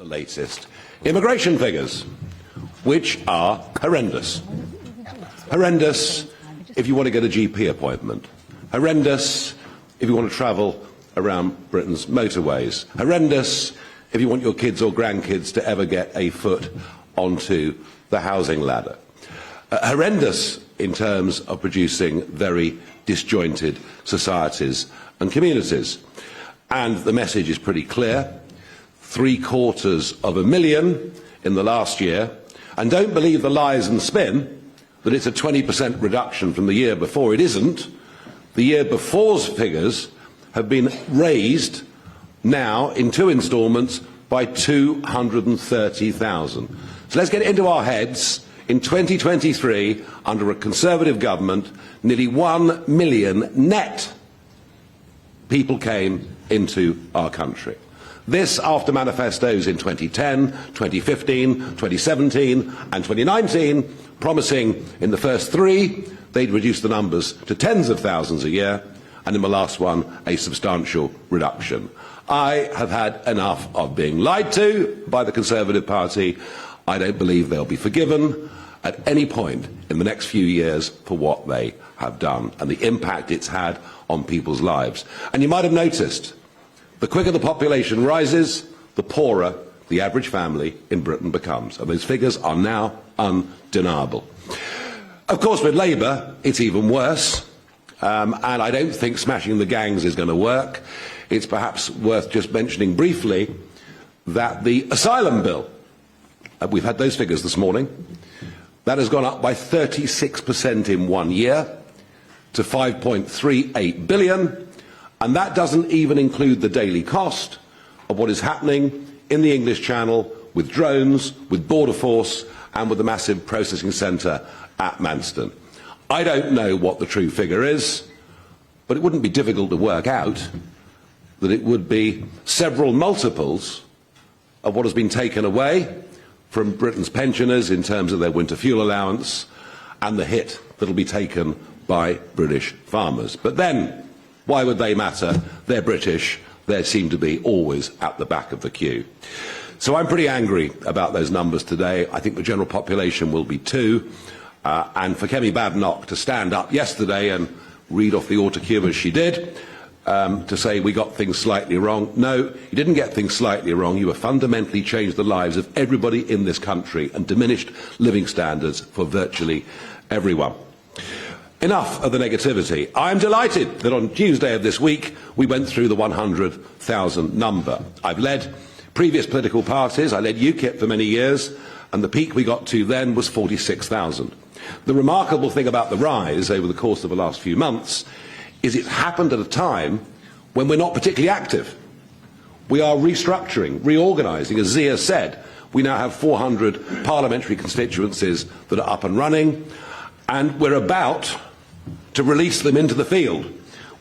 the latest immigration figures, which are horrendous. Horrendous if you want to get a GP appointment. Horrendous if you want to travel around Britain's motorways. Horrendous if you want your kids or grandkids to ever get a foot onto the housing ladder. Horrendous in terms of producing very disjointed societies and communities. And the message is pretty clear. 750,000 in the last year. And don't believe the lies and spin that it's a 20% reduction from the year before. It isn't. The year before's figures have been raised now in 2 instalments by 230,000. So let's get it into our heads. In 2023, under a Conservative government, nearly 1 million net people came into our country. This after manifestos in 2010, 2015, 2017 and 2019 promising in the first 3 they'd reduce the numbers to tens of thousands a year, and in the last one a substantial reduction. I have had enough of being lied to by the Conservative Party. I don't believe they'll be forgiven at any point in the next few years for what they have done and the impact it's had on people's lives. And you might have noticed, the quicker the population rises, the poorer the average family in Britain becomes. And those figures are now undeniable. Of course, with Labour, it's even worse. And I don't think smashing the gangs is going to work. It's perhaps worth just mentioning briefly that the asylum bill, we've had those figures this morning, that has gone up by 36% in 1 year to 5.38 billion. And that doesn't even include the daily cost of what is happening in the English Channel with drones, with Border Force and with the massive processing centre at Manston. I don't know what the true figure is, but it wouldn't be difficult to work out that it would be several multiples of what has been taken away from Britain's pensioners in terms of their winter fuel allowance and the hit that will be taken by British farmers. But then, why would they matter? They're British. They seem to be always at the back of the queue. So I'm pretty angry about those numbers today. I think the general population will be too. And for Kemi Badenoch to stand up yesterday and read off the autocue as she did, to say we got things slightly wrong. No, you didn't get things slightly wrong. You have fundamentally changed the lives of everybody in this country and diminished living standards for virtually everyone. Enough of the negativity. I am delighted that on Tuesday of this week we went through the 100,000 number. I've led previous political parties. I led UKIP for many years, and the peak we got to then was 46,000. The remarkable thing about the rise over the course of the last few months is it happened at a time when we're not particularly active. We are restructuring, reorganising. As Zia said, we now have 400 parliamentary constituencies that are up and running, and we're about to release them into the field.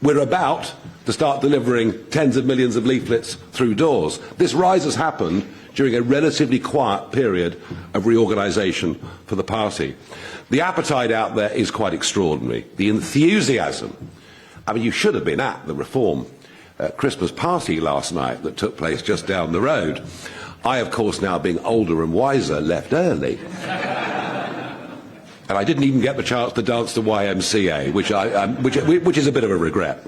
We're about to start delivering tens of millions of leaflets through doors. This rise has happened during a relatively quiet period of reorganisation for the party. The appetite out there is quite extraordinary. The enthusiasm. I mean, you should have been at the Reform Christmas party last night that took place just down the road. I, of course, now being older and wiser, left early. And I didn't even get the chance to dance to YMCA, which is a bit of a regret.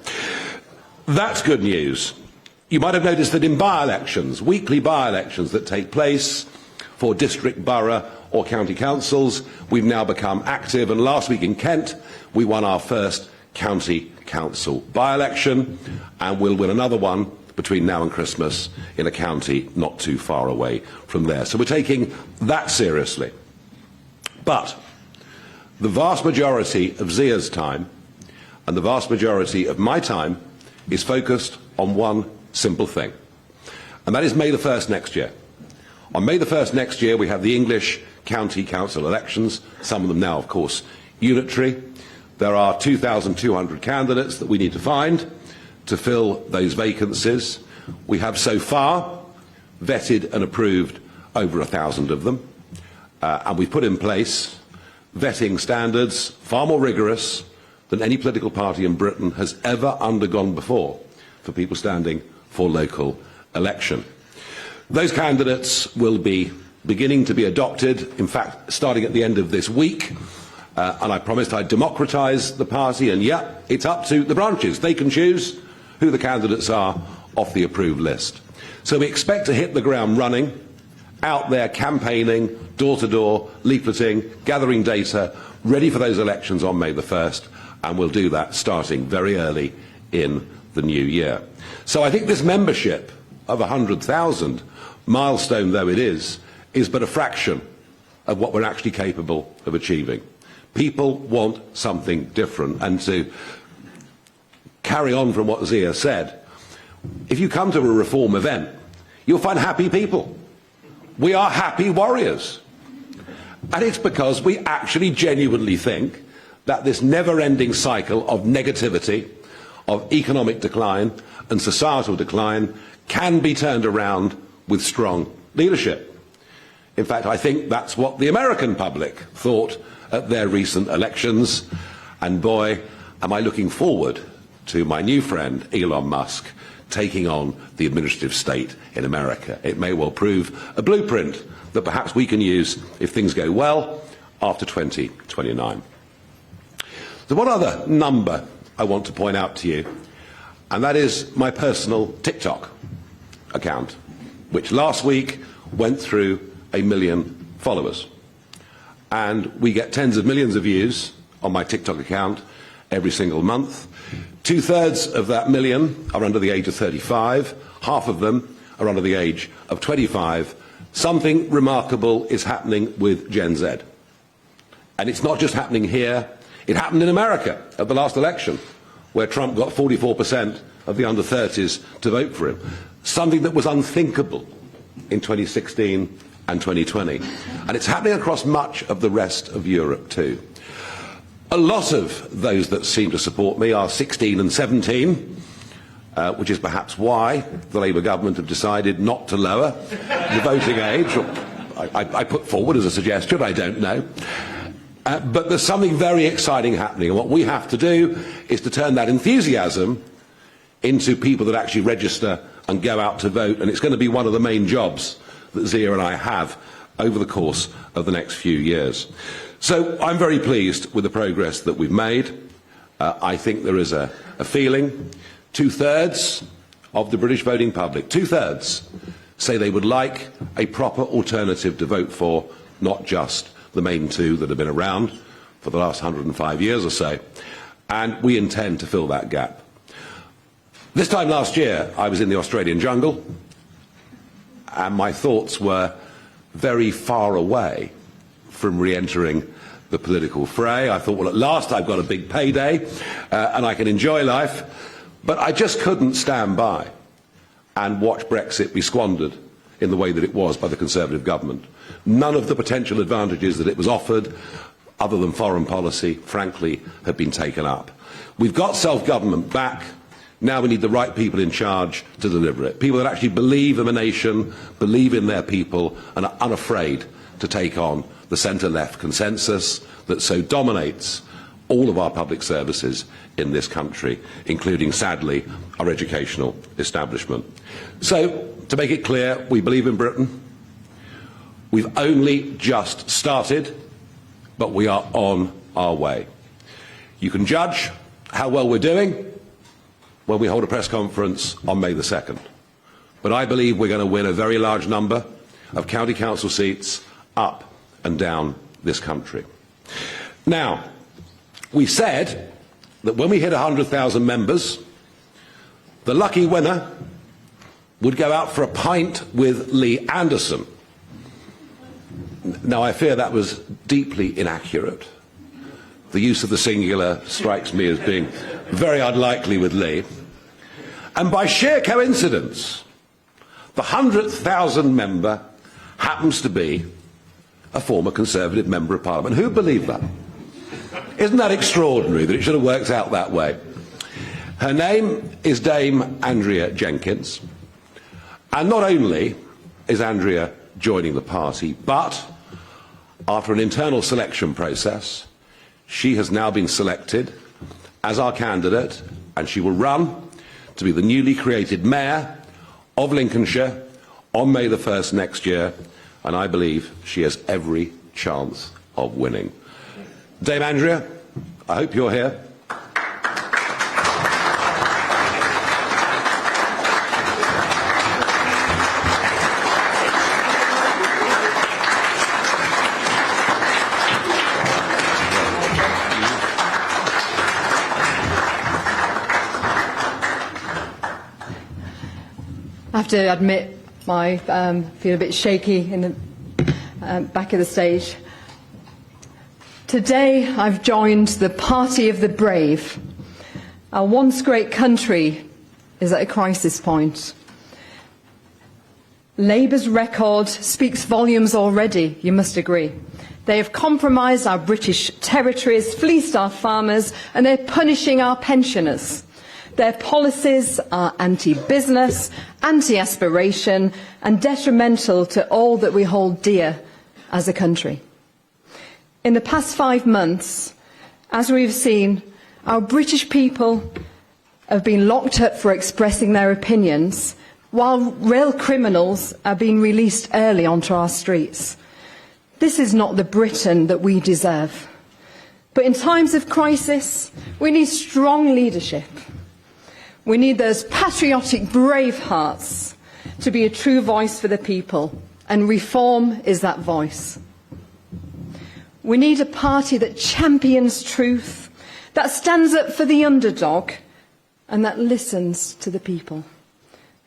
That's good news. You might have noticed that in by-elections, weekly by-elections that take place for district, borough or county councils, we've now become active. And last week in Kent, we won our first county council by-election, and we'll win another one between now and Christmas in a county not too far away from there. So we're taking that seriously. But the vast majority of Zia's time and the vast majority of my time is focused on one simple thing, and that is May the 1st next year. On May the 1st next year we have the English county council elections, some of them now of course unitary. There are 2,200 candidates that we need to find to fill those vacancies. We have so far vetted and approved over 1,000 of them, and we've put in place vetting standards far more rigorous than any political party in Britain has ever undergone before for people standing for local election. Those candidates will be beginning to be adopted, in fact, starting at the end of this week. And I promised I'd democratise the party, and yeah, it's up to the branches. They can choose who the candidates are off the approved list. So we expect to hit the ground running, out there campaigning, door-to-door, leafleting, gathering data, ready for those elections on May the 1st, and we'll do that starting very early in the new year. So I think this membership of 100,000, milestone though it is but a fraction of what we're actually capable of achieving. People want something different, and to carry on from what Zia said, if you come to a reform event, you'll find happy people. We are happy warriors. And it's because we actually genuinely think that this never-ending cycle of negativity, of economic decline and societal decline can be turned around with strong leadership. In fact, I think that's what the American public thought at their recent elections, and boy, am I looking forward to my new friend Elon Musk taking on the administrative state in America. It may well prove a blueprint that perhaps we can use if things go well after 2029. So one other number I want to point out to you, and that is my personal TikTok account, which last week went through 1 million followers. And we get tens of millions of views on my TikTok account every single month. 2/3 of that million are under the age of 35. Half of them are under the age of 25. Something remarkable is happening with Gen Z. And it's not just happening here. It happened in America at the last election, where Trump got 44% of the under 30s to vote for him. Something that was unthinkable in 2016 and 2020. And it's happening across much of the rest of Europe too. A lot of those that seem to support me are 16 and 17, which is perhaps why the Labour government have decided not to lower the voting age. I put forward as a suggestion, I don't know. But there's something very exciting happening, and what we have to do is to turn that enthusiasm into people that actually register and go out to vote, and it's going to be one of the main jobs that Zia and I have over the course of the next few years. So I'm very pleased with the progress that we've made. I think there is a feeling, 2/3 of the British voting public, 2/3 say they would like a proper alternative to vote for, not just the main two that have been around for the last 105 years or so, and we intend to fill that gap. This time last year, I was in the Australian jungle, and my thoughts were very far away from re-entering the political fray. I thought, well, at last I've got a big payday and I can enjoy life, but I just couldn't stand by and watch Brexit be squandered in the way that it was by the Conservative government. None of the potential advantages that it was offered, other than foreign policy, frankly, have been taken up. We've got self-government back. Now we need the right people in charge to deliver it. People that actually believe in the nation, believe in their people, and are unafraid to take on the centre-left consensus that so dominates all of our public services in this country, including, sadly, our educational establishment. So, to make it clear, we believe in Britain. We've only just started, but we are on our way. You can judge how well we're doing when we hold a press conference on May the 2nd. But I believe we're going to win a very large number of county council seats up and down this country. Now, we said that when we hit 100,000 members, the lucky winner would go out for a pint with Lee Anderson. Now, I fear that was deeply inaccurate. The use of the singular strikes me as being very unlikely with Lee. And by sheer coincidence, the 100,000 member happens to be a former Conservative Member of Parliament. Who believed that? Isn't that extraordinary that it should have worked out that way? Her name is Dame Andrea Jenkyns. And not only is Andrea joining the party, but after an internal selection process, she has now been selected as our candidate, and she will run to be the newly created Mayor of Lincolnshire on May the 1st next year, and I believe she has every chance of winning. Dame Andrea, I hope you're here. I have to admit, I feel a bit shaky in the back of the stage. Today, I've joined the party of the brave. Our once great country is at a crisis point. Labour's record speaks volumes already, you must agree. They have compromised our British territories, fleeced our farmers, and they're punishing our pensioners. Their policies are anti-business, anti-aspiration, and detrimental to all that we hold dear as a country. In the past 5 months, as we've seen, our British people have been locked up for expressing their opinions, while real criminals are being released early onto our streets. This is not the Britain that we deserve. But in times of crisis, we need strong leadership. We need those patriotic, brave hearts to be a true voice for the people, and Reform is that voice. We need a party that champions truth, that stands up for the underdog, and that listens to the people.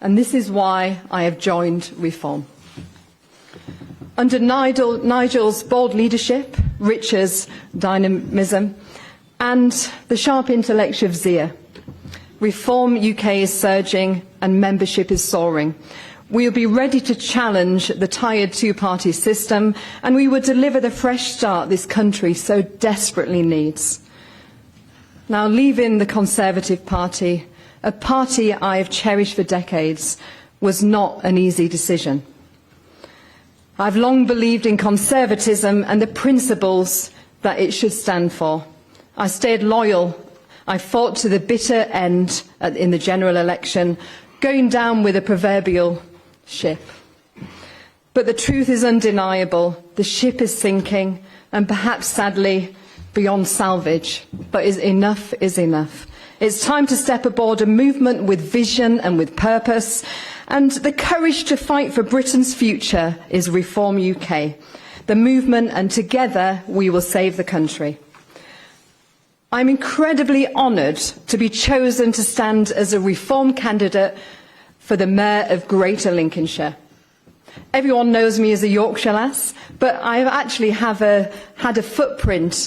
And this is why I have joined Reform. Under Nigel's bold leadership, Richard's dynamism, and the sharp intellect of Zia, Reform UK is surging and membership is soaring. We will be ready to challenge the tired two-party system, and we will deliver the fresh start this country so desperately needs. Now, leaving the Conservative Party, a party I have cherished for decades, was not an easy decision. I've long believed in conservatism and the principles that it should stand for. I stayed loyal. I fought to the bitter end in the general election, going down with a proverbial ship. But the truth is undeniable. The ship is sinking, and perhaps sadly beyond salvage. But enough is enough. It's time to step aboard a movement with vision and with purpose, and the courage to fight for Britain's future is Reform UK, the movement, and together we will save the country. I'm incredibly honoured to be chosen to stand as a Reform candidate for the Mayor of Greater Lincolnshire. Everyone knows me as a Yorkshire lass, but I actually had a footprint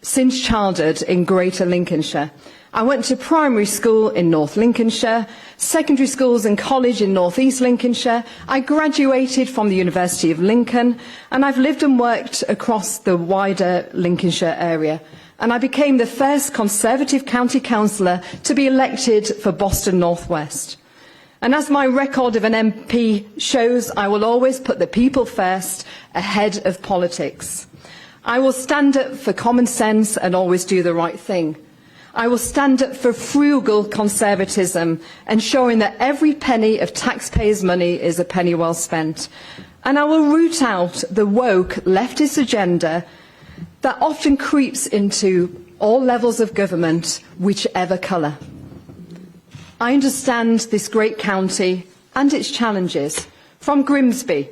since childhood in Greater Lincolnshire. I went to primary school in North Lincolnshire, secondary schools and college in North East Lincolnshire. I graduated from the University of Lincoln, and I've lived and worked across the wider Lincolnshire area. And I became the first Conservative county councillor to be elected for Boston North West. And as my record of an MP shows, I will always put the people first, ahead of politics. I will stand up for common sense and always do the right thing. I will stand up for frugal conservatism, ensuring that every penny of taxpayers' money is a penny well spent. And I will root out the woke leftist agenda that often creeps into all levels of government, whichever colour. I understand this great county and its challenges. From Grimsby,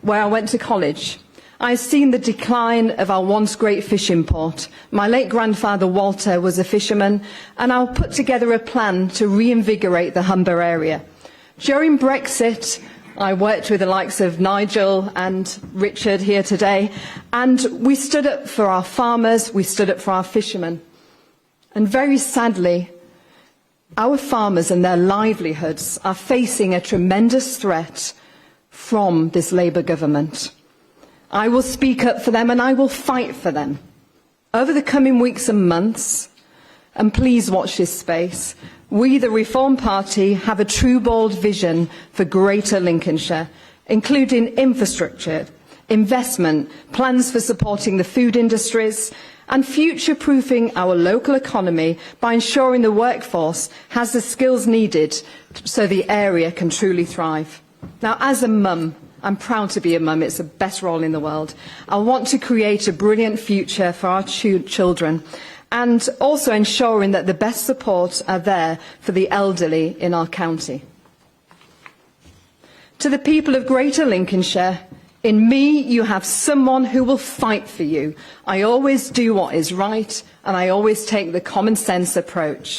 where I went to college, I've seen the decline of our once great fishing port. My late grandfather Walter was a fisherman, and I'll put together a plan to reinvigorate the Humber area. During Brexit, I worked with the likes of Nigel and Richard here today, and we stood up for our farmers, we stood up for our fishermen. And very sadly, our farmers and their livelihoods are facing a tremendous threat from this Labour government. I will speak up for them and I will fight for them. Over the coming weeks and months, and please watch this space, we, the Reform Party, have a true bold vision for Greater Lincolnshire, including infrastructure, investment, plans for supporting the food industries, and future-proofing our local economy by ensuring the workforce has the skills needed so the area can truly thrive. Now, as a mum, I'm proud to be a mum. It's the best role in the world. I want to create a brilliant future for our children and also ensuring that the best supports are there for the elderly in our county. To the people of Greater Lincolnshire, in me you have someone who will fight for you. I always do what is right and I always take the common sense approach.